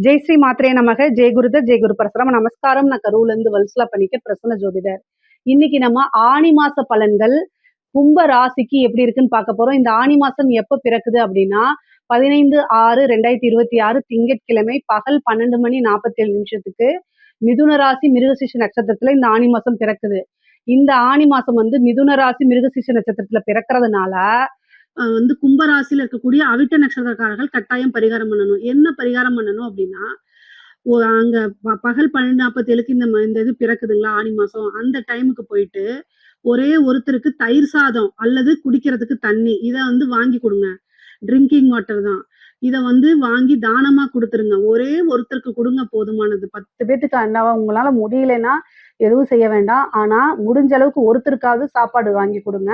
ஜெய் ஸ்ரீ மாத்ரே நமக. ஜெய் குருதர் ஜெய் குரு பரசுராம. நமஸ்காரம். நான் கரூர்ல இருந்து வல்சலா பண்ணிக்க பிரசன்ன ஜோதிடர். இன்னைக்கு நம்ம ஆணி மாச பலன்கள் கும்ப ராசிக்கு எப்படி இருக்குன்னு பார்க்க போறோம். இந்த ஆணி மாசம் எப்ப பிறக்குது அப்படின்னா 15/6/2026 திங்கட்கிழமை பகல் 12:47 மிதுன ராசி மிருகசீஷ நட்சத்திரத்துல இந்த ஆணி மாசம் பிறக்குது. இந்த ஆணி மாசம் மிதுன ராசி மிருகசீஷ நட்சத்திரத்துல பிறக்கிறதுனால கும்பராசியில இருக்கக்கூடிய அவிட்ட நட்சத்திரக்காரர்கள் கட்டாயம் பரிகாரம் பண்ணணும். என்ன பரிகாரம் பண்ணணும் அப்படின்னா, அங்க பகல் 12:47 இந்த இது பிறக்குதுங்களா ஆணி மாசம், அந்த டைமுக்கு போயிட்டு ஒரே ஒருத்தருக்கு தயிர் சாதம் அல்லது குடிக்கிறதுக்கு தண்ணி இத வாங்கி கொடுங்க. ட்ரிங்கிங் வாட்டர் தான். இத வாங்கி தானமா கொடுத்துருங்க. ஒரே ஒருத்தருக்கு கொடுங்க போதுமானது. 10 பேத்துக்கு அண்டாவா உங்களால முடியலைன்னா எதுவும் செய்ய வேண்டாம். ஆனா முடிஞ்ச அளவுக்கு ஒருத்தருக்காவது சாப்பாடு வாங்கி கொடுங்க.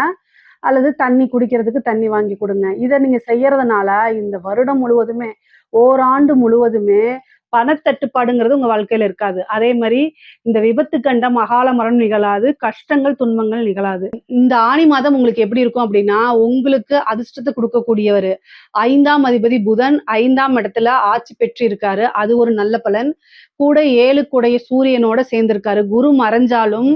அல்லது தண்ணி குடிக்கிறதுக்கு தண்ணி வாங்கி கொடுங்க. இதை நீங்க செய்யறதுனால இந்த வருடம் முழுவதுமே ஓராண்டு முழுவதுமே பணத்தட்டுப்பாடுங்கிறது உங்க வாழ்க்கையில இருக்காது. அதே மாதிரி இந்த விபத்து கண்டம் அகால மரணம் நிகழாது, கஷ்டங்கள் துன்பங்கள் நிகழாது. இந்த ஆணி மாதம் உங்களுக்கு எப்படி இருக்கும் அப்படின்னா, உங்களுக்கு அதிர்ஷ்டத்தை கொடுக்கக்கூடியவர் 5ஆம் அதிபதி புதன் 5ஆம் இடத்துல ஆட்சி பெற்று இருக்காரு. அது ஒரு நல்ல பலன். கூட 7 கூடைய சூரியனோட சேர்ந்திருக்காரு. குரு மறைஞ்சாலும்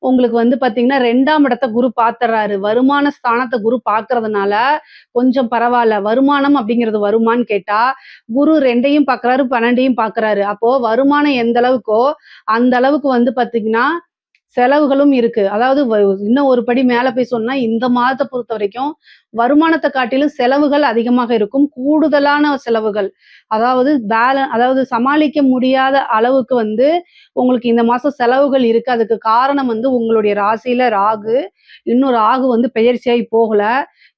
உங்களுக்கு பாத்தீங்கன்னா 2ஆம் இடத்தை குரு பாத்துறாரு. வருமான ஸ்தானத்தை குரு பாக்குறதுனால கொஞ்சம் பரவாயில்ல. வருமானம் அப்படிங்கிறது வருமான்னு கேட்டா குரு 2ஐயும் பாக்குறாரு 12ஐயும் பாக்குறாரு. அப்போ வருமானம் எந்த அளவுக்கோ அந்த அளவுக்கு பாத்தீங்கன்னா செலவுகளும் இருக்கு. அதாவது இன்னும் ஒரு படி மேல போய் சொன்னா இந்த மாதத்தை பொறுத்த வரைக்கும் வருமானத்தை காட்டிலும் செலவுகள் அதிகமாக இருக்கும். கூடுதலான செலவுகள், அதாவது சமாளிக்க முடியாத அளவுக்கு உங்களுக்கு இந்த மாசம் செலவுகள் இருக்கு. அதுக்கு காரணம் உங்களுடைய ராசியில ராகு, இன்னும் ராகு பெயர்ச்சியாகி போகல,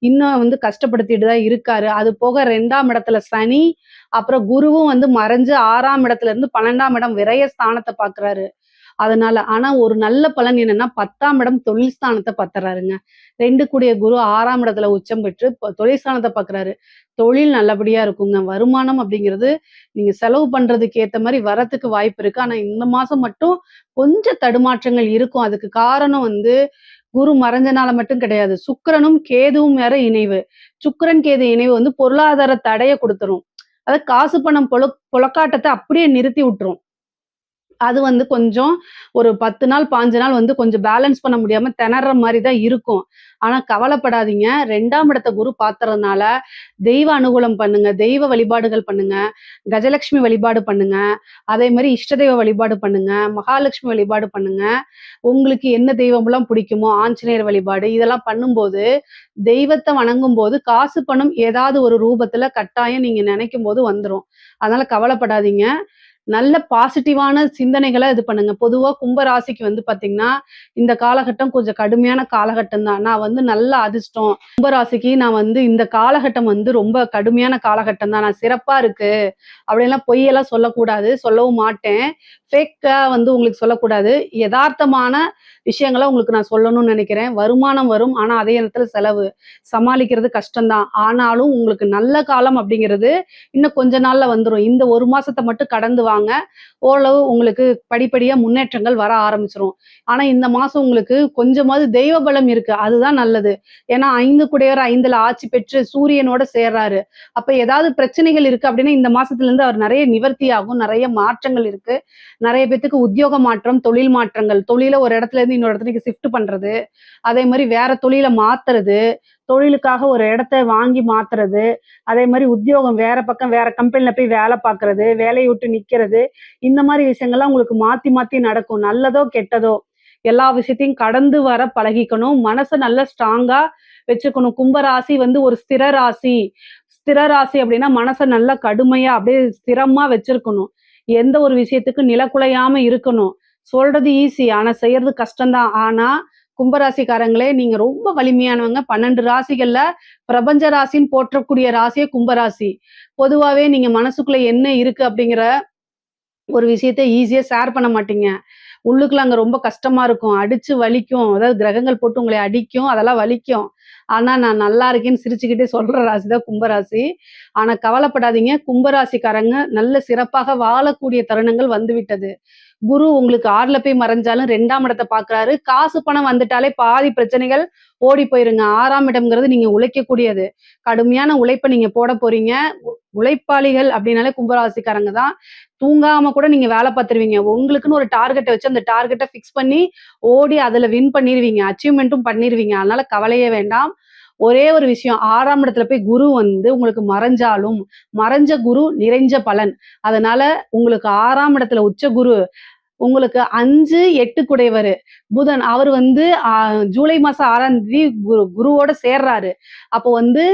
இன்னும் கஷ்டப்படுத்திட்டு தான் இருக்காரு. அது போக 2ஆம் இடத்துல சனி, அப்புறம் குருவும் மறைஞ்சு 6ஆம் இடத்துல இருந்து 12ஆம் இடம் விரய ஸ்தானத்தை பாக்குறாரு. அதனால ஆனா ஒரு நல்ல பலன் என்னன்னா 10ஆம் இடம் தொழில் ஸ்தானத்தை பாத்துறாருங்க. 2 கூடிய குரு 6ஆம் இடத்துல உச்சம் பெற்று தொழில் ஸ்தானத்தை பாக்குறாரு. தொழில் நல்லபடியா இருக்குங்க. வருமானம் அப்படிங்கிறது நீங்க செலவு பண்றதுக்கு ஏத்த மாதிரி வரத்துக்கு வாய்ப்பு இருக்கு. ஆனா இந்த மாசம் மட்டும் கொஞ்சம் தடுமாற்றங்கள் இருக்கும். அதுக்கு காரணம் குரு மறைஞ்சனால மட்டும் கிடையாது. சுக்கிரனும் கேதுவும் வேற இணைவு. சுக்கிரன் கேது இணைவு பொருளாதார தடைய கொடுத்துரும். அதாவது காசு பணம் புழக்காட்டத்தை அப்படியே நிறுத்தி விட்டுரும். அது கொஞ்சம் ஒரு 10 நாள் 5 நாள் கொஞ்சம் பேலன்ஸ் பண்ண முடியாம திணற மாதிரி தான் இருக்கும். ஆனா கவலைப்படாதீங்க. 2ஆம் இடத்தை குரு பாத்துறதுனால தெய்வ அனுகூலம் பண்ணுங்க, தெய்வ வழிபாடுகள் பண்ணுங்க, கஜலட்சுமி வழிபாடு பண்ணுங்க, அதே மாதிரி இஷ்ட தெய்வ வழிபாடு பண்ணுங்க, மகாலட்சுமி வழிபாடு பண்ணுங்க. உங்களுக்கு என்ன தெய்வம் எல்லாம் பிடிக்குமோ ஆஞ்சநேயர் வழிபாடு இதெல்லாம் பண்ணும்போது, தெய்வத்தை வணங்கும் போது காசு பணம் ஏதாவது ஒரு ரூபத்துல கட்டாயம் நீங்க நினைக்கும் போது வந்துரும். அதனால கவலைப்படாதீங்க. நல்ல பாசிட்டிவான சிந்தனைகளை இது பண்ணுங்க. பொதுவா கும்ப ராசிக்கு பாத்தீங்கன்னா இந்த காலகட்டம் கொஞ்சம் கடுமையான காலகட்டம் தான். நான் நல்ல அதிர்ஷ்டம் கும்பராசிக்கு. நான் இந்த காலகட்டம் ரொம்ப கடுமையான காலகட்டம் தான், நான் சிறப்பா இருக்கு அப்படின்லாம் பொய்யெல்லாம் சொல்லக்கூடாது, சொல்லவும் மாட்டேன். ஃபேக்கா உங்களுக்கு சொல்லக்கூடாது. யதார்த்தமான விஷயங்களை உங்களுக்கு நான் சொல்லணும்னு நினைக்கிறேன். வருமானம் வரும், ஆனா அதே நேரத்துல செலவு சமாளிக்கிறது கஷ்டம்தான். ஆனாலும் உங்களுக்கு நல்ல காலம் அப்படிங்கிறது இன்னும் கொஞ்ச நாள்ல வந்துடும். இந்த ஒரு மாசத்தை மட்டும் கடந்து வாங்க. ஓரளவு உங்களுக்கு படிப்படியா முன்னேற்றங்கள் வர ஆரம்பிச்சிரும். ஆனா இந்த மாசம் உங்களுக்கு கொஞ்சமாவது தெய்வ பலம் இருக்கு, அதுதான் நல்லது. ஏன்னா 5 கூடையவர் 5ல ஆட்சி பெற்று சூரியனோட சேர்றாரு. அப்ப ஏதாவது பிரச்சனைகள் இருக்கு அப்படின்னா இந்த மாசத்துல இருந்து அவர் நிறைய நிவர்த்தி ஆகும். நிறைய மாற்றங்கள் இருக்கு. நிறைய பேத்துக்கு உத்தியோக மாற்றம், தொழில் மாற்றங்கள், தொழில ஒரு இடத்துல இருந்து இன்னொரு இடத்துக்கு ஷிஃப்ட் பண்றது, அதே மாதிரி வேற தொழில மாத்துறது, தொழிலுக்காக ஒரு இடத்த வாங்கி மாத்துறது, அதே மாதிரி உத்தியோகம் வேற பக்கம் வேற கம்பெனில போய் வேலை பார்க்கறது, வேலையை விட்டு நிக்கிறது, இந்த மாதிரி விஷயங்கள்லாம் உங்களுக்கு மாத்தி மாத்தி நடக்கும். நல்லதோ கெட்டதோ எல்லா விஷயத்தையும் கடந்து வர பழகிக்கணும். மனசை நல்லா ஸ்ட்ராங்கா வச்சுக்கணும். கும்பராசி ஒரு ஸ்திர ராசி. ஸ்திர ராசி அப்படின்னா மனசை நல்லா கடுமையா அப்படியே ஸ்திரமா வச்சிருக்கணும். எந்த ஒரு விஷயத்துக்கு நிலக்குலையாம இருக்கணும். சொல்றது ஈஸி, ஆனா செய்யறது கஷ்டம்தான். ஆனா கும்பராசிக்காரங்களே நீங்க ரொம்ப வலிமையானவங்க. 12 ராசிகள்ல பிரபஞ்ச ராசின்னு போற்றக்கூடிய ராசியே கும்பராசி. பொதுவாவே நீங்க மனசுக்குள்ள என்ன இருக்கு அப்படிங்கிற ஒரு விஷயத்த ஈஸியா ஷேர் பண்ண மாட்டீங்க. உள்ளுக்குள்ள அங்க ரொம்ப கஷ்டமா இருக்கும். அடிச்சு வலிக்கும். அதாவது கிரகங்கள் போட்டு உங்களை அடிக்கும், அதெல்லாம் வலிக்கும். ஆனா நான் நல்லா இருக்கேன்னு சிரிச்சுக்கிட்டே சொல்ற ராசி தான் கும்பராசி. ஆனா கவலைப்படாதீங்க. கும்பராசிக்காரங்க நல்ல சிறப்பாக வாழக்கூடிய தருணங்கள் வந்துவிட்டது. குரு உங்களுக்கு 6ல போய் மறைஞ்சாலும் 2ஆம் இடத்தை பாக்குறாரு. காசு பணம் வந்துட்டாலே பாதி பிரச்சனைகள் ஓடி போயிருங்க. 6ஆம் இடம்ங்கிறது நீங்க உழைக்கக்கூடியது. கடுமையான உழைப்ப நீங்க போட போறீங்க. உழைப்பாளிகள் அப்படின்னாலே கும்பராசிக்காரங்க தான். தூங்காம கூட நீங்க வேலை பார்த்துருவீங்க. உங்களுக்குன்னு ஒரு டார்கெட்ட வச்சு அந்த டார்கெட்ட ஃபிக்ஸ் பண்ணி ஓடி அதுல வின் பண்ணிருவீங்க. அச்சீவ்மென்ட்டும் பண்ணிருவீங்க. அதனால கவலையே வேண்டாம். ஒரே ஒரு விஷயம் 6ஆம் இடத்துல போய் குரு வந்து உங்களுக்கு மறைஞ்சாலும், மறைஞ்ச குரு நிறைஞ்ச பலன். அதனால உங்களுக்கு 6ஆம் இடத்துல உச்ச குரு உங்களுக்கு 5, 8 குடையவரு. புதன் அவரு வந்து ஜூலை மாசம் 6ஆம் தேதி குருவோட சேர்றாரு. அப்போ வந்து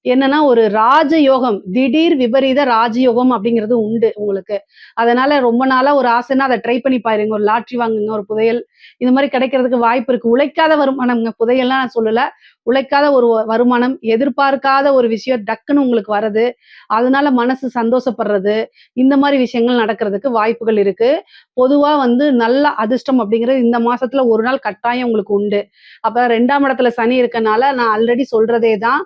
என்னன்னா, ஒரு ராஜயோகம், திடீர் விபரீத ராஜயோகம் அப்படிங்கிறது உண்டு உங்களுக்கு. அதனால ரொம்ப நாளா ஒரு ஆசைன்னா அத ட்ரை பண்ணி பாருங்க. ஒரு லாட்டரி வாங்குங்க, ஒரு புதையல். இது மாரி கிடைக்கிறதுக்கு வாய்ப்பு இருக்கு. உழைக்காத வருமானம்ங்க. புதையல்லாம் நான் சொல்லல. உழைக்காத ஒரு வருமானம், எதிர்பார்க்காத ஒரு விஷயம் டக்குன்னு உங்களுக்கு வரது. அதனால மனசு சந்தோஷப்படுறது, இந்த மாரி விஷயங்கள் நடக்கிறதுக்கு வாய்ப்புகள் இருக்கு. பொதுவா வந்து நல்ல அதிர்ஷ்டம் அப்படிங்கிறது இந்த மாசத்துல ஒரு நாள் கட்டாயம் உங்களுக்கு உண்டு. அப்ப 2ஆம் இடத்துல சனி இருக்கனால நான் ஆல்ரெடி சொல்றதே தான்.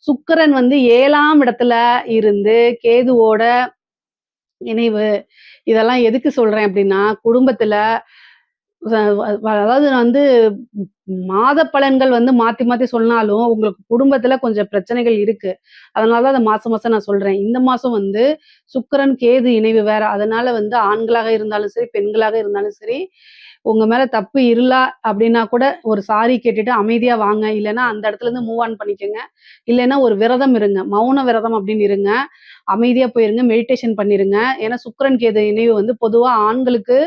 சுக்கிரன் வந்து 7ஆம் இடத்துல இருந்து கேதுவோட இணைவு. இதெல்லாம் எதுக்கு சொல்றேன் அப்படின்னா, குடும்பத்துல அதாவது நான் வந்து மாத பலன்கள் வந்து மாத்தி மாத்தி சொன்னாலும், உங்களுக்கு குடும்பத்துல கொஞ்சம் பிரச்சனைகள் இருக்கு. அதனால தான் அத மாசம் மாசம் நான் சொல்றேன். இந்த மாசம் வந்து சுக்கிரன், கேது இணைவு வேற. அதனால வந்து ஆண்களாக இருந்தாலும் சரி, பெண்களாக இருந்தாலும் சரி, உங்க மேல தப்பு இல்ல அப்டின்னா கூட ஒரு சாரி கேட்டுட்டு அமைதியா வாங்க. இல்லன்னா அந்த இடத்துலருந்து மூவ் ஆன் பண்ணிக்கங்க. இல்லன்னா ஒரு விரதம் இருங்க. மௌன விரதம் அப்டின்னு இருங்க. அமைதியா போயிருங்க. மெடிடேஷன் பண்ணிருங்க. ஏன்னா சுக்கிரன், கேது இணைவு வந்து பொதுவா ஆண்களுக்கு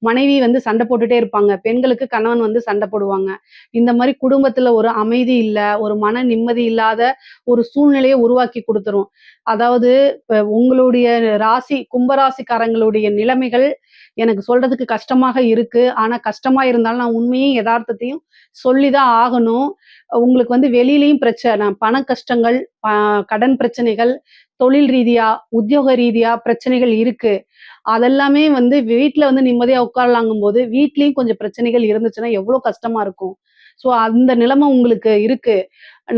மனைவி வந்து சண்டை போட்டுட்டே இருப்பாங்க. பெண்களுக்கு கணவன் வந்து சண்டை போடுவாங்க. இந்த மாரி குடும்பத்துல ஒரு அமைதி இல்ல, ஒரு மன நிம்மதி இல்லாத ஒரு சூழ்நிலைய உருவாக்கி குடுத்துரும். அதாவது இப்ப உங்களுடைய ராசி கும்பராசிக்காரங்களுடைய நிலைமைகள் எனக்கு சொல்றதுக்கு கஷ்டமாக இருக்கு. ஆனா கஷ்டமா இருந்தாலும் நான் உண்மையும் எதார்த்தத்தையும் சொல்லி தான் ஆகணும். உங்களுக்கு வந்து வெளியிலயும் பிரச்சனை, பண கஷ்டங்கள், ப கடன் பிரச்சனைகள், தொழில் ரீதியா, உத்தியோக ரீதியா பிரச்சனைகள் இருக்கு. அதெல்லாமே வந்து வீட்ல வந்து நிம்மதியா உட்காரலாங்கும்போது, வீட்லயும் கொஞ்சம் பிரச்சனைகள் இருந்துச்சுன்னா எவ்ளோ கஷ்டமா இருக்கும். ஸோ அந்த நிலைமை உங்களுக்கு இருக்கு.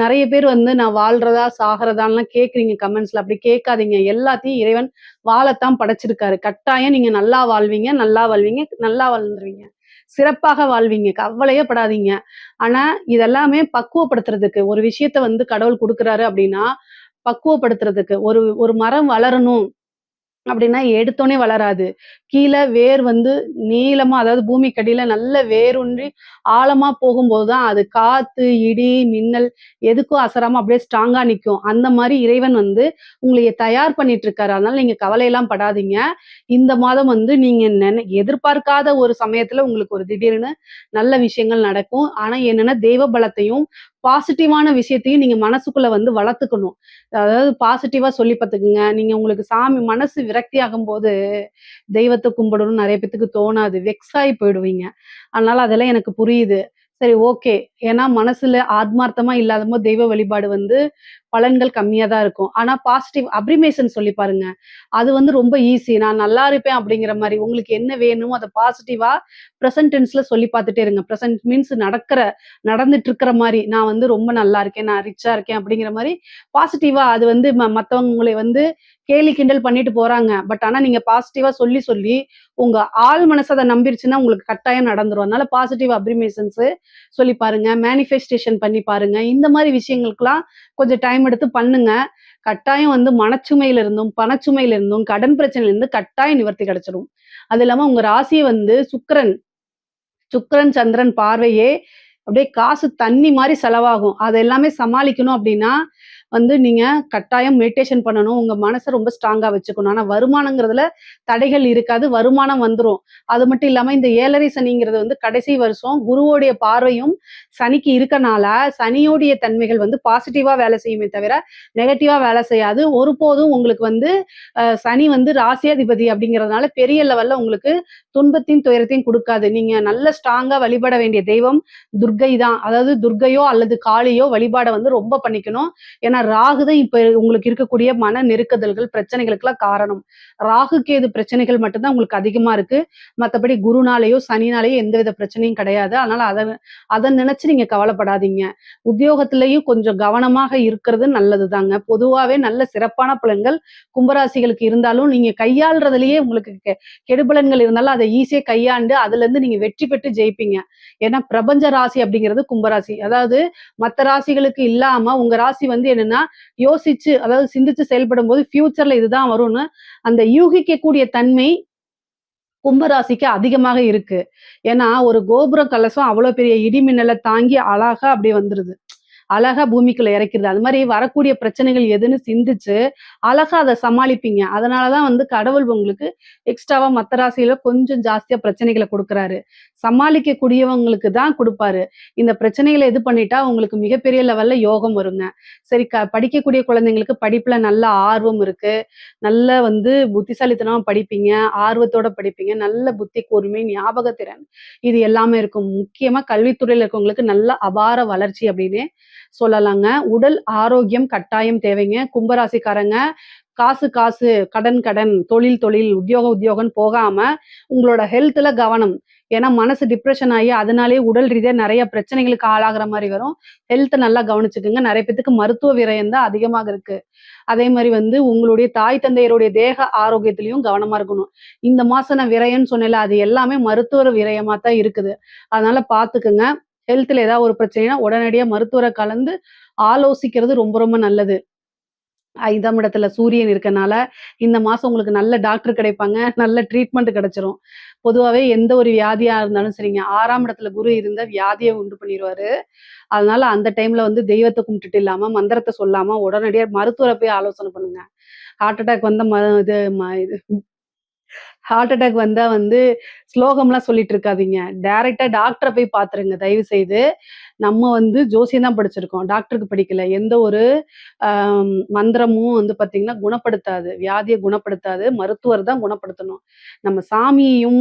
நெறைய பேர் வந்து நான் வாழ்றதா, சாகுறதான்லாம் கேட்கிறீங்க கமெண்ட்ஸ்ல. அப்படி கேட்காதீங்க. எல்லாத்தையும் இறைவன் வாழத்தான் படைச்சிருக்காரு. கட்டாயம் நீங்க நல்லா வாழ்வீங்க, நல்லா வாழ்வீங்க, நல்லா வாழ்ந்துருவீங்க. சிறப்பாக வாழ்வீங்க. கவலையே படாதீங்க. ஆனா, இதெல்லாமே பக்குவப்படுத்துறதுக்கு, ஒரு விஷயத்த வந்து கடவுள் குடுக்குறாரு அப்படின்னா, பக்குவப்படுத்துறதுக்கு. ஒரு ஒரு மரம் வளரணும் அப்படின்னா எடுத்தோனே வளராது. கீழ வேர் வந்து நீளமா அதாவது பூமிக்கடியில நல்ல வேரூன்றி ஆழமா போகும்போது தான் அது காத்து, இடி, மின்னல் எதுக்கும் அசராம அப்படியே ஸ்ட்ராங்கா நிக்கும். அந்த மாரி இறைவன் வந்து உங்களைய தயார் பண்ணிட்டு இருக்காரு. அதனால நீங்க கவலையெல்லாம் படாதீங்க. இந்த மாதம் வந்து நீங்க எதிர்பார்க்காத ஒரு சமயத்துல உங்களுக்கு ஒரு திடீர்னு நல்ல விஷயங்கள் நடக்கும். ஆனா என்னன்னா தெய்வ பலத்தையும், பாசிட்டிவான விஷயத்தையும் நீங்க மனசுக்குள்ள வந்து வளர்த்துக்கணும். அதாவது பாசிட்டிவா சொல்லி பாத்துக்குங்க. நீங்க உங்களுக்கு சாமி மனசு விரக்தி ஆகும்போது, தெய்வத்த கும்பிடணும்னு நெறைய பேத்துக்கு தோணாது. வெக்ஸ் ஆயி போயிடுவீங்க. அதனால அதெல்லாம் எனக்கு புரியுது. சரி ஓகே. ஏன்னா மனசுல ஆத்மார்த்தமா இல்லாதபோது தெய்வ வழிபாடு வந்து பலன்கள் கம்மியா தான் இருக்கும். ஆனா பாசிட்டிவ் அப்ரிமேஷன் சொல்லி பாருங்க. அது வந்து ரொம்ப ஈஸி. நான் நல்லா இருப்பேன் அப்படிங்கிற மாரி. உங்களுக்கு என்ன வேணுமோ அத பாசிட்டிவா பிரசன்ட் டென்ஸ்ல சொல்லி பார்த்துட்டே இருங்க. பிரசன்ட் மீன்ஸ் நடந்துட்டு இருக்கிற மாரி. நான் வந்து ரொம்ப நல்லா இருக்கேன். நான் ரிச்சா இருக்கேன் அப்படிங்கிற மாரி பாசிட்டிவா அது வந்து மத்தவங்க உங்களை வந்து கேலி கிண்டல் பண்ணிட்டு போறாங்க. பட் ஆனா நீங்க பாசிட்டிவா சொல்லி சொல்லி உங்க ஆழ் மனசு அத நம்பிருச்சுன்னா உங்களுக்கு கட்டாயம் நடந்துரும். அதனால பாசிட்டிவ் அப்ரிமேஷன்ஸ் சொல்லி பாருங்க. மேனிஃபெஸ்டேஷன் பண்ணி பாருங்க. இந்த மாரி விஷயங்களுக்கெல்லாம் கொஞ்சம் டைம் எடுத்து பண்ணுங்க. கட்டாயம் வந்து மனச்சுமையில இருந்தும், பணச்சுமையில இருந்தும், கடன் பிரச்சனையில இருந்து கட்டாயம் நிவர்த்தி கிடைச்சிடும். அது இல்லாம உங்க ராசிய வந்து சுக்கிரன் சுக்கிரன், சந்திரன் பார்வையே அப்படியே காசு தண்ணி மாரி செலவாகும். அத எல்லாமே சமாளிக்கணும் அப்படின்னா, வந்து நீங்க கட்டாயம் மெடிடேஷன் பண்ணணும். உங்க மனச ரொம்ப ஸ்ட்ராங்கா வச்சுக்கணும். ஆனா வருமானங்கிறதுல தடைகள் இருக்காது. வருமானம் வந்துரும். அது மட்டும் இல்லாம இந்த 7:30 சனிங்கிறது வந்து கடைசி வருஷம் குருவோடைய பார்வையும் சனிக்கு இருக்கனால, சனியோடைய தன்மைகள் வந்து பாசிட்டிவா வேலை செய்யுமே தவிர, நெகட்டிவா வேலை செய்யாது. ஒருபோதும் உங்களுக்கு வந்து சனி வந்து ராசியாதிபதி அப்படிங்கிறதுனால பெரிய லெவல்ல உங்களுக்கு துன்பத்தையும், துயரத்தையும் குடுக்காது. நீங்க நல்ல ஸ்ட்ராங்கா வழிபட வேண்டிய தெய்வம் துர்க்கை தான். அதாவது துர்க்கையோ அல்லது காளியோ வழிபாட வந்து ரொம்ப பண்ணிக்கணும். ஏன்னா ஏன்னா ராகு தான் இப்ப உங்களுக்கு இருக்கக்கூடிய மன நெருக்குதல்கள், பிரச்சனைகளுக்கெல்லாம் காரணம். ராகு, கேது பிரச்சனைகள் மட்டும் தான் உங்களுக்கு அதிகமா இருக்கு. மத்தபடி குருனாலயோ, சனினாலயோ எந்தவித பிரச்சனையும் கிடையாது. அதனால அத அத நினைச்சு நீங்க கவலைப்படாதீங்க. உத்தியோகத்திலயும் கொஞ்சம் கவனமாக இருக்கிறது நல்லதுதாங்க. பொதுவாவே நல்ல சிறப்பான பலன்கள் கும்பராசிகளுக்கு இருந்தாலும், நீங்க கையாள்றதுலயே உங்களுக்கு கெடுபலன்கள் இருந்தாலும் அத ஈஸியா கையாண்டு அதுலருந்து நீங்க வெற்றி பெற்று ஜெயிப்பீங்க. ஏன்னா பிரபஞ்ச ராசி அப்படிங்கிறது கும்பராசி. அதாவது மத்த ராசிகளுக்கு இல்லாம உங்க ராசி வந்து என்னன்னா, யோசிச்சு அதாவது சிந்திச்சு செயல்படும்போது ஃபியூச்சர்ல இதுதான் வரும்னு அந்த யூகிக்கக்கூடிய தன்மை கும்பராசிக்கு அதிகமாக இருக்கு. ஏன்னா, ஒரு கோபுர கலசம் அவ்வளோ பெரிய இடி மின்னல தாங்கி அழகா அப்படியே வந்துருது. அழகா பூமிக்குள்ள இறக்கிருது. அது மாரி வரக்கூடிய பிரச்சனைகள் எதுன்னு சிந்திச்சு, அழகா அத சமாளிப்பீங்க. அதனால தான் வந்து கடவுள் உங்களுக்கு எக்ஸ்ட்ராவா மத்த ராசியில கொஞ்சம் ஜாஸ்தியா பிரச்சனைகள குடுக்குறாரு. சமாளிக்கக்கூடியவங்களுக்கு தான் குடுப்பாரு. இந்த பிரச்சனைகள இது பண்ணிட்டா உங்களுக்கு மிகப்பெரிய லெவல்ல யோகம் வருங்க. சரி படிக்கக்கூடிய குழந்தைங்களுக்கு படிப்புல நல்ல ஆர்வம் இருக்கு. நல்ல வந்து புத்திசாலித்தனமா படிப்பீங்க. ஆர்வத்தோட படிப்பீங்க. நல்ல புத்தி கூர்மை, ஞாபகத்திறன் இது எல்லாமே இருக்கும். முக்கியமா கல்வித்துறையில இருக்கவங்களுக்கு நல்ல அபார வளர்ச்சி அப்டின்னே சொல்லலாங்க. உடல் ஆரோக்கியம் கட்டாயம் தேவைங்க. கும்பராசிக்காரங்க காசு காசு, கடன் கடன், தொழில் தொழில், உத்தியோகம் உத்தியோகம்ன்னு போகாம உங்களோட ஹெல்த்ல கவனம். ஏன்னா மனசு டிப்ரஷன் ஆகி அதனாலேயே உடல் ரீதியா நெறைய பிரச்சனைகளுக்கு ஆளாகுற மாரி வரும். ஹெல்த்த நல்லா கவனிச்சுக்கங்க. நெறைய பேத்துக்கு மருத்துவ விரயம் தான் அதிகமாக இருக்கு. அதே மாரி வந்து உங்களுடைய தாய் தந்தையருடைய தேக ஆரோக்கியத்திலயும் கவனமா இருக்கணும். இந்த மாசம் நான் விரயம்ன்னு சொன்னேன்ல, அது எல்லாமே மருத்துவ விரயமா தான் இருக்குது. அதனால பாத்துக்கங்க. ஹெல்த்ல ஏதாவது ஒரு பிரச்சனைனா உடனடியா மருத்துவர கலந்து ஆலோசிக்கிறது ரொம்ப ரொம்ப நல்லது. 5ஆம் இடத்துல சூரியன் இருக்கனால, இந்த மாசம் உங்களுக்கு நல்ல டாக்டர் கிடைப்பாங்க. நல்ல ட்ரீட்மெண்ட் கிடைச்சிரும். பொதுவாவே எந்த ஒரு வியாதியா இருந்தாலும் சரிங்க, 6ஆம் இடத்துல குரு இருந்தா வியாதிய உண்டு பண்ணிருவாரு. அதனால அந்த டைம்ல வந்து தெய்வத்த கும்பிட்டுட்டு இல்லாம, மந்திரத்த சொல்லாம உடனடியா மருத்துவர போய் ஆலோசனை பண்ணுங்க. ஹார்ட் அட்டாக் வந்தா இது ஹார்ட் அட்டாக் வந்தா வந்து ஸ்லோகம்லாம் சொல்லிட்டு இருக்காதீங்க. டைரக்ட்டா டாக்டர போய் பாத்துருங்க தயவு செய்து. நம்ம வந்து ஜோசியம் தான் படிச்சிருக்கோம். டாக்டருக்கு படிக்கல. எந்த ஒரு அ மந்திரமும் வந்து பாத்தீங்கன்னா குணப்படுத்தாது. வியாதிய குணப்படுத்தாது. மருத்துவர் தான் குணப்படுத்தணும். நம்ம சாமியையும்,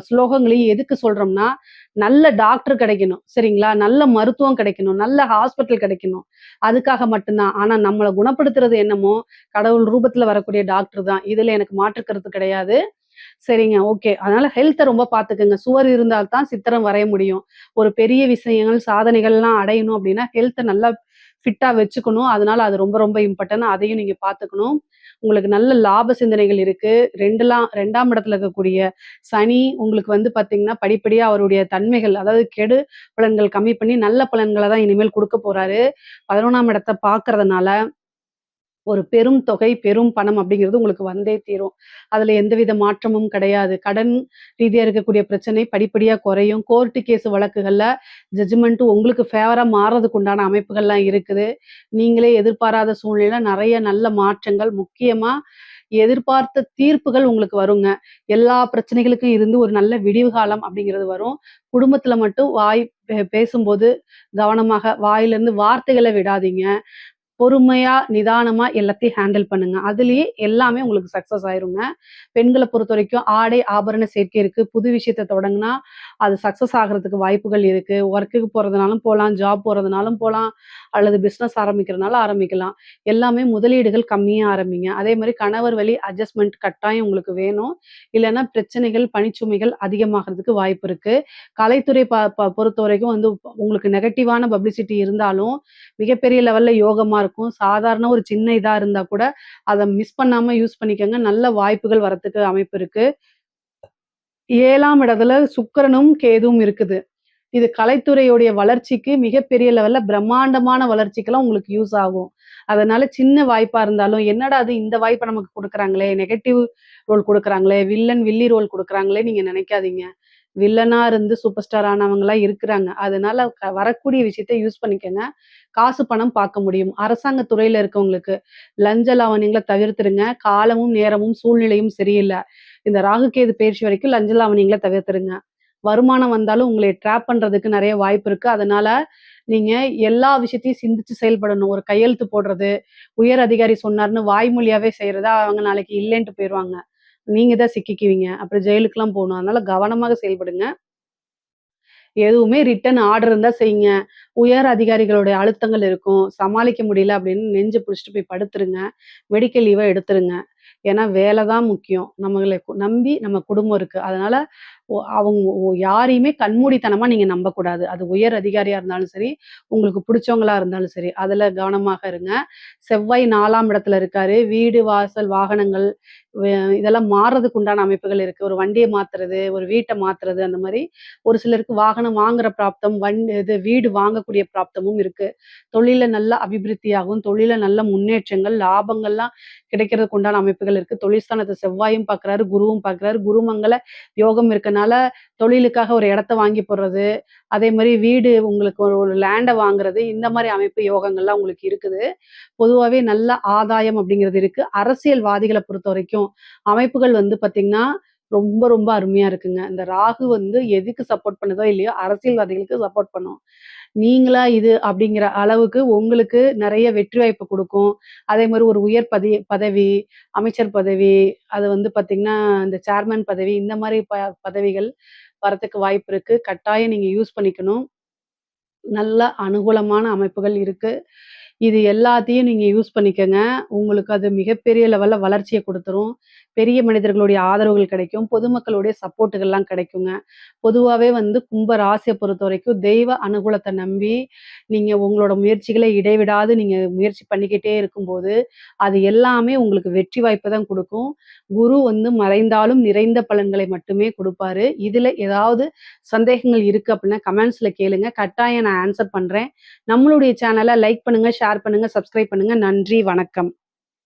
ஸ்லோகங்களையும் எதுக்கு சொல்றோம்னா, நல்ல டாக்டர் கிடைக்கணும். சரிங்களா? நல்ல மருத்துவம் கிடைக்கணும். நல்ல ஹாஸ்பிட்டல் கிடைக்கணும். அதுக்காக மட்டும் தான். ஆனா நம்மள குணப்படுத்துறது என்னமோ, கடவுள் ரூபத்துல வரக்கூடிய டாக்டர் தான். இதுல எனக்கு மாற்று கருத்து கிடையாது. சரிங்க. ஓகே. அதனால ஹெல்த்த ரொம்ப பாத்துக்கங்க. சுவர் இருந்தால் தான் சித்திரம் வரைய முடியும். ஒரு பெரிய விஷயங்கள், சாதனைகள்லாம் அடையணும் அப்டின்னா, ஹெல்த்த நல்லா ஃபிட்டா வச்சுக்கணும். அதனால அது ரொம்ப ரொம்ப இம்பார்ட்டன்ட். அதையும் நீங்க பாத்துக்கணும். உங்களுக்கு நல்ல லாப சிந்தனைகள் இருக்கு. 2ஆம் இடத்துல இருக்கக்கூடிய சனி உங்களுக்கு வந்து பாத்தீங்கன்னா, படிப்படியா அவருடைய தன்மைகள், அதாவது கெடு பலன்கள் கம்மி பண்ணி, நல்ல பலன்கள தான் இனிமேல் குடுக்க போறாரு. 11ஆம் இடத்த பாக்குறதுனால ஒரு பெரும் தொகை, பெரும் பணம் அப்படிங்கிறது உங்களுக்கு வந்தே தீரும். அதுல எந்தவித மாற்றமும் கிடையாது. கடன் ரீதியா இருக்கக்கூடிய பிரச்சனை படிப்படியா குறையும். கோர்ட் கேஸ் வழக்குகள்ல ஜட்ஜ்மெண்ட் உங்களுக்கு ஃபேவரா மாறுறதுக்கு உண்டான அமைப்புகள்லாம் இருக்குது. நீங்களே எதிர்பாராத சூழ்நிலையில நெறைய நல்ல மாற்றங்கள், முக்கியமா எதிர்பார்த்த தீர்ப்புகள் உங்களுக்கு வருங்க. எல்லா பிரச்சனைகளுக்கும் இருந்து ஒரு நல்ல விடிவு காலம் அப்படிங்கிறது வரும். குடும்பத்துல மட்டும் வாய் பேசும்போது கவனமாக வாயிலிருந்து வார்த்தைகள விடாதீங்க. பொறுமையா, நிதானமா எல்லாத்தையும் ஹேண்டில் பண்ணுங்க. அதிலேயே எல்லாமே உங்களுக்கு சக்சஸ் ஆயிருங்க. பெண்கள பொறுத்தவரைக்கும் ஆடை, ஆபரண சேர்க்கை இருக்கு. புது விஷயத்த தொடங்குனா, அது சக்சஸ் ஆகுறதுக்கு வாய்ப்புகள் இருக்கு. ஒர்க்குக்கு போறதுனாலும் போலாம், ஜாப் போறதுனாலும் போலாம், அல்லது பிசினஸ் ஆரம்பிக்கிறனாலும் ஆரம்பிக்கலாம். எல்லாமே முதலீடுகள் கம்மியா ஆரம்பிங்க. அதே மாரி கணவர் வழி அட்ஜஸ்ட்மென்ட் கட்டாயம் உங்களுக்கு வேணும். இல்லன்னா பிரச்சனைகள், பணிச்சுமைகள் அதிகமாகறதுக்கு வாய்ப்பு இருக்கு. கலைத்துறை ப ப பொறுத்தவரைக்கும் வந்து உங்களுக்கு நெகட்டிவான பப்ளிசிட்டி இருந்தாலும், மிகப்பெரிய லெவல்ல யோகமா இருக்கும். சாதாரண ஒரு சின்ன இதா இருந்தா கூட, அத மிஸ் பண்ணாம யூஸ் பண்ணிக்கங்க. நல்ல வாய்ப்புகள் வரத்துக்கு அமைப்பு இருக்கு. 7ஆம் இடத்துல சுக்கிரனும், கேதுவும் இருக்குது. இது கலைத்துறையுடைய வளர்ச்சிக்கு மிகப்பெரிய லெவல்ல பிரம்மாண்டமான வளர்ச்சிக்கெல்லாம் உங்களுக்கு யூஸ் ஆகும். அதனால சின்ன வாய்ப்பா இருந்தாலும், என்னடா இது இந்த வாய்ப்ப நமக்கு குடுக்குறாங்களே! நெகட்டிவ் ரோல் குடுக்குறாங்களே! வில்லி ரோல் குடுக்குறாங்களே நீங்க நெனைக்காதீங்க. வில்லனா இருந்து சூப்பர் ஸ்டார் ஆனவங்கலாம் இருக்கிறாங்க. அதனால வரக்கூடிய விஷயத்த யூஸ் பண்ணிக்கங்க. காசு, பணம் பார்க்க முடியும். அரசாங்க துறையில இருக்கவங்களுக்கு லஞ்ச லாவணியங்கள தவிர்த்துருங்க. காலமும், நேரமும், சூழ்நிலையும் சரியில்ல. இந்த ராகு, கேது பெயர்ச்சி வரைக்கும் லஞ்ச லாவணியங்கள தவிர்த்துருங்க. வருமானம் வந்தாலும் உங்களை ட்ராப் பண்றதுக்கு நெறைய வாய்ப்பு இருக்கு. அதனால நீங்க எல்லா விஷயத்தையும் சிந்திச்சு செயல்படணும். ஒரு கையெழுத்து போடுறது, உயர் அதிகாரி சொன்னாருன்னு வாய்மொழியாவே செய்றத அவங்க நாளைக்கு இல்லேன்ட்டு போயிருவாங்க. நீங்க தான் சிக்கிக்குவீங்க. அப்புறம் ஜெயிலுக்குலாம் போணும். அதனால கவனமாக செயல்படுங்க. எதுவுமே ரிட்டர்ன் ஆர்டர் இருந்தா செய்யுங்க. உயர் அதிகாரிகளுடைய அழுத்தங்கள் இருக்கும். சமாளிக்க முடியல அப்படின்னு நெஞ்ச பிடிச்சுட்டு போய் படுத்துருங்க. மெடிக்கல் லீவ எடுத்துருங்க. ஏன்னா வேலை தான் முக்கியம். நம்மள நம்பி நம்ம குடும்பம் இருக்கு. அதனால அவங்க யாரையுமே கண்மூடித்தனமா நீங்க நம்பக்கூடாது. அது உயர் அதிகாரியா இருந்தாலும் சரி, உங்களுக்கு புடிச்சவங்களா இருந்தாலும் சரி. அதுல கவனமாக இருங்க. செவ்வாய் 4ஆம் இடத்துல இருக்காரு. வீடு, வாசல், வாகனங்கள் வே இதெல்லாம் மாறுறதுக்கு உண்டான அமைப்புகள் இருக்கு. ஒரு வண்டிய மாத்துறது, ஒரு வீட்ட மாத்துறது அந்த மாரி ஒரு சிலருக்கு வாகனம் வாங்குற பிராப்தம், வீடு வாங்கக்கூடிய பிராப்தமும் இருக்கு. தொழில்ல நல்ல அபிவிருத்தியாகும். தொழில்ல நல்ல முன்னேற்றங்கள், லாபங்கள்லாம் கிடைக்கிறதுக்கு உண்டான அமைப்புகள் இருக்கு. தொழில் ஸ்தானத்த செவ்வாயும் பார்க்குறாரு, குருவும் பார்க்குறாரு. குருமங்கள யோகம் இருக்கனால, தொழிலுக்காக ஒரு இடத்த வாங்கி போடுறது, அதே மாரி வீடு உங்களுக்கு ஒரு ஒரு லேண்ட வாங்குறது, இந்த மாரி அமைப்பு யோகங்கள்லாம் உங்களுக்கு இருக்குது. பொதுவாவே நல்ல ஆதாயம் அப்படிங்கிறது இருக்கு. அரசியல்வாதிகள பொறுத்தவரைக்கும் அமைப்புகள் வந்து பார்த்தீங்கன்னா, ரொம்ப ரொம்ப அருமையா இருக்குங்க. இந்த ராகு வந்து எதுக்கு சப்போர்ட் பண்ணுதோ இல்லையோ, அரசியல்வாதிகளுக்கு சப்போர்ட் பண்ணும். நீங்களா இது அப்படிங்கிற அளவுக்கு உங்களுக்கு நெறைய வெற்றி வாய்ப்பு குடுக்கும். அதே மாரி ஒரு உயர் பதவி, அமைச்சர் பதவி, அது வந்து பார்த்தீங்கன்னா, இந்த சேர்மன் பதவி இந்த மாரி பதவிகள் வரதுக்கு வாய்ப்பு இருக்கு. கட்டாயம் நீங்க யூஸ் பண்ணிக்கணும். நல்ல அனுகூலமான அமைப்புகள் இருக்கு. இது எல்லாத்தையும் நீங்க யூஸ் பண்ணிக்கங்க. உங்களுக்கு அது மிகப்பெரிய லெவல்ல வளர்ச்சிய குடுத்துரும். பெரிய மனிதர்களுடைய ஆதரவுகள் கிடைக்கும். பொதுமக்களுடைய சப்போர்ட்டுகள்லாம் கிடைக்குங்க. பொதுவாவே வந்து கும்ப ராசிய பொறுத்தவரைக்கும் தெய்வ அனுகூலத்த நம்பி, நீங்க உங்களோட முயற்சிகள இடைவிடாது நீங்க முயற்சி பண்ணிக்கிட்டே இருக்கும்போது, அது எல்லாமே உங்களுக்கு வெற்றி வாய்ப்ப தான் குடுக்கும். குரு வந்து மறைந்தாலும் நிறைந்த பலன்களை மட்டுமே குடுப்பாரு. இதுல ஏதாவது சந்தேகங்கள் இருக்கு அப்டின்னா கமெண்ட்ஸ்ல கேளுங்க. கட்டாயம் நான் ஆன்சர் பண்றேன். நம்மளுடைய சேனல லைக் பண்ணுங்க, ஷேர் பண்ணுங்க, சப்ஸ்கிரைப் பண்ணுங்க. நன்றி, வணக்கம்.